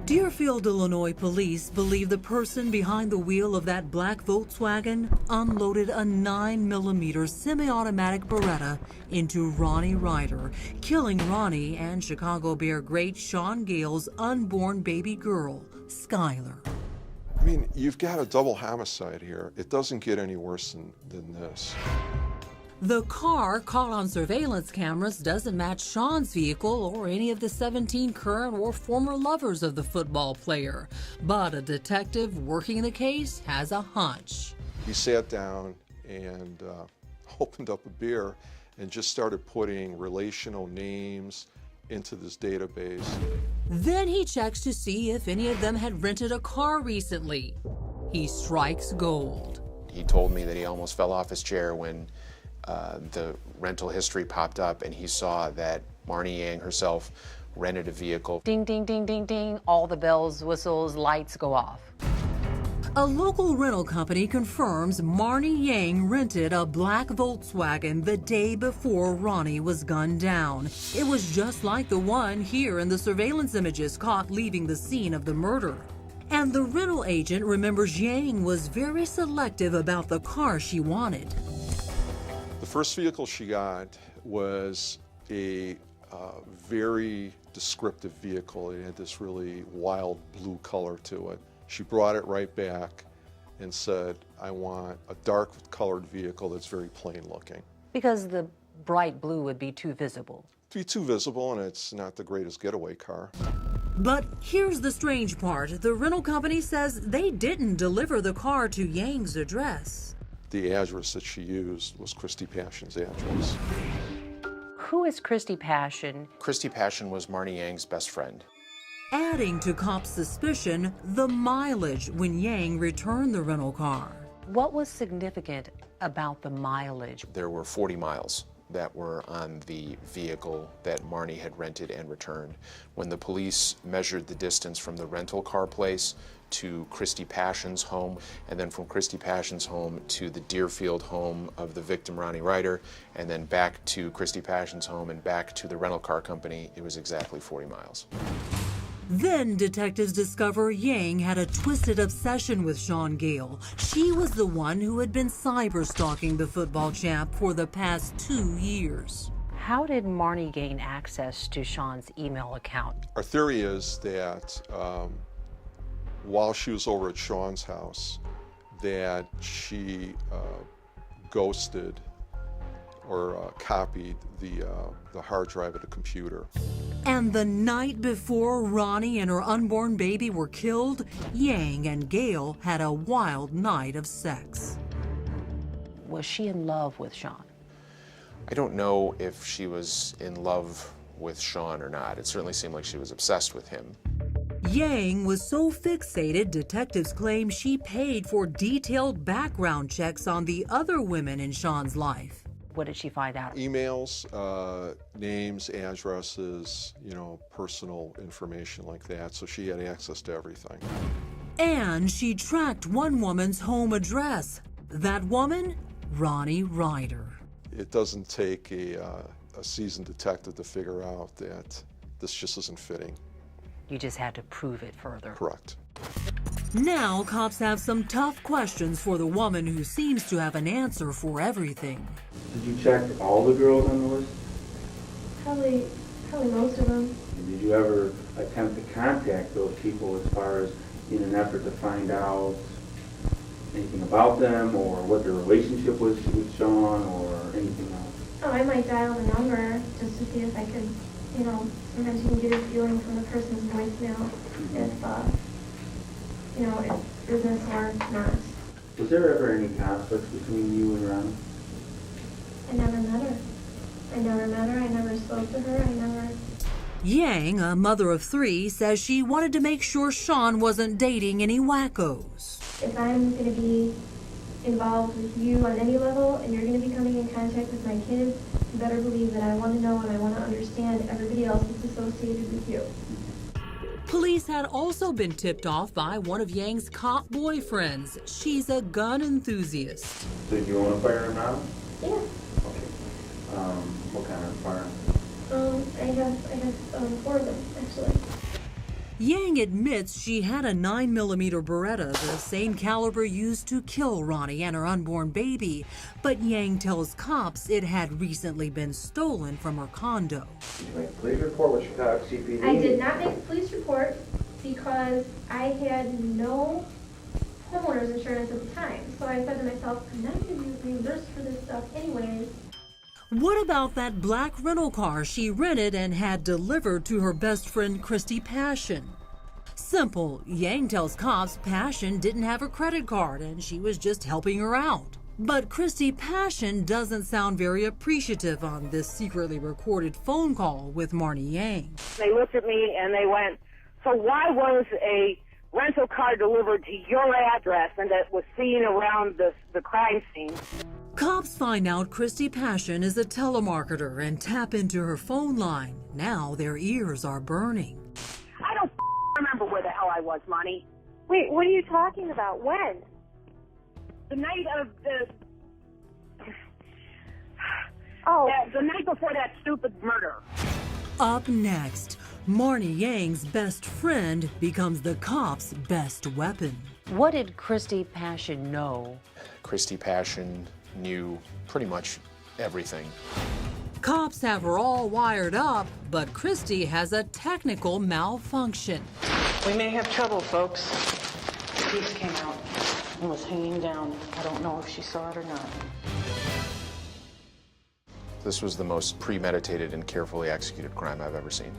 Deerfield, Illinois police believe the person behind the wheel of that black Volkswagen unloaded a 9mm semi-automatic Beretta into Rhoni Reuter, killing Rhoni and Chicago Bear great Shaun Gayle's unborn baby girl, Skylar. I mean, you've got a double homicide here. It doesn't get any worse than this. The car caught on surveillance cameras doesn't match Shaun's vehicle or any of the 17 current or former lovers of the football player. But a detective working the case has a hunch. He sat down and opened up a beer and just started putting relational names into this database. Then he checks to see if any of them had rented a car recently. He strikes gold. He told me that he almost fell off his chair when the rental history popped up and he saw that Marni Yang herself rented a vehicle. Ding, ding, ding, ding, ding. All the bells, whistles, lights go off. A local rental company confirms Marni Yang rented a black Volkswagen the day before Rhoni was gunned down. It was just like the one here in the surveillance images caught leaving the scene of the murder. And the rental agent remembers Yang was very selective about the car she wanted. The first vehicle she got was a very descriptive vehicle. It had this really wild blue color to it. She brought it right back and said, I want a dark colored vehicle that's very plain looking. Because the bright blue would be too visible. It'd be too visible, and it's not the greatest getaway car. But here's the strange part. The rental company says they didn't deliver the car to Yang's address. The address that she used was Christi Passchen's address. Who is Christi Paschen? Christi Paschen was Marni Yang's best friend. Adding to cops' suspicion, the mileage when Yang returned the rental car. What was significant about the mileage? There were 40 miles that were on the vehicle that Marni had rented and returned. When the police measured the distance from the rental car place to Christi Paschen's home, and then from Christi Paschen's home to the Deerfield home of the victim, Rhoni Reuter, and then back to Christi Paschen's home and back to the rental car company, it was exactly 40 miles. Then detectives discover Yang had a twisted obsession with Shaun Gayle. She was the one who had been cyber-stalking the football champ for the past 2 years. How did Marni gain access to Shaun's email account? Our theory is that while she was over at Shaun's house, that she ghosted or copied the hard drive of the computer. And the night before Rhoni and her unborn baby were killed, Yang and Gayle had a wild night of sex. Was she in love with Shaun? I don't know if she was in love with Shaun or not. It certainly seemed like she was obsessed with him. Yang was so fixated, detectives claim she paid for detailed background checks on the other women in Shaun's life. What did she find out? Emails, names, addresses, personal information like that. So she had access to everything. And she tracked one woman's home address. That woman, Rhoni Reuter. It doesn't take a seasoned detective to figure out that this just isn't fitting. You just had to prove it further. Correct. Now cops have some tough questions for the woman who seems to have an answer for everything. Did you check all the girls on the list? Probably most of them. Did you ever attempt to contact those people as far as in an effort to find out anything about them or what their relationship was with Shaun or anything else? Oh, I might dial the number just to see if I could, sometimes you can get a feeling from the person's voicemail if business or not. Was there ever any conflict between you and Rhoni? I never met her. I never spoke to her. Yang, a mother of 3, says she wanted to make sure Shaun wasn't dating any wackos. If I'm going to be involved with you on any level and you're going to be coming in contact with my kids, you better believe that I want to know and I want to understand everybody else that's associated with you. Police had also been tipped off by one of Yang's cop boyfriends. She's a gun enthusiast. Did you own a firearm now? Yeah. Okay. What kind of firearm? I have 4 of them, actually. Yang admits she had a 9mm Beretta, the same caliber used to kill Rhoni and her unborn baby, but Yang tells cops it had recently been stolen from her condo. Did you make a police report with Chicago CPD? I did not make a police report because I had no homeowner's insurance at the time. So I said to myself, I'm not going to be reimbursed for this stuff anyways. What about that black rental car she rented and had delivered to her best friend Christi Paschen? Simple. Yang tells cops Paschen didn't have a credit card and she was just helping her out. But Christi Paschen doesn't sound very appreciative on this secretly recorded phone call with Marni Yang. They looked at me and they went, so why was a rental car delivered to your address and that was seen around the crime scene? Cops find out Christi Paschen is a telemarketer and tap into her phone line. Now their ears are burning. I don't remember where the hell I was, Marni. Wait, what are you talking about? When? The night of the... Oh. The night before that stupid murder. Up next, Marni Yang's best friend becomes the cops' best weapon. What did Christi Paschen know? Christi Paschen knew pretty much everything. Cops have her all wired up, but Christi has a technical malfunction. We may have trouble, folks. The piece came out and was hanging down. I don't know if she saw it or not. This was the most premeditated and carefully executed crime I've ever seen.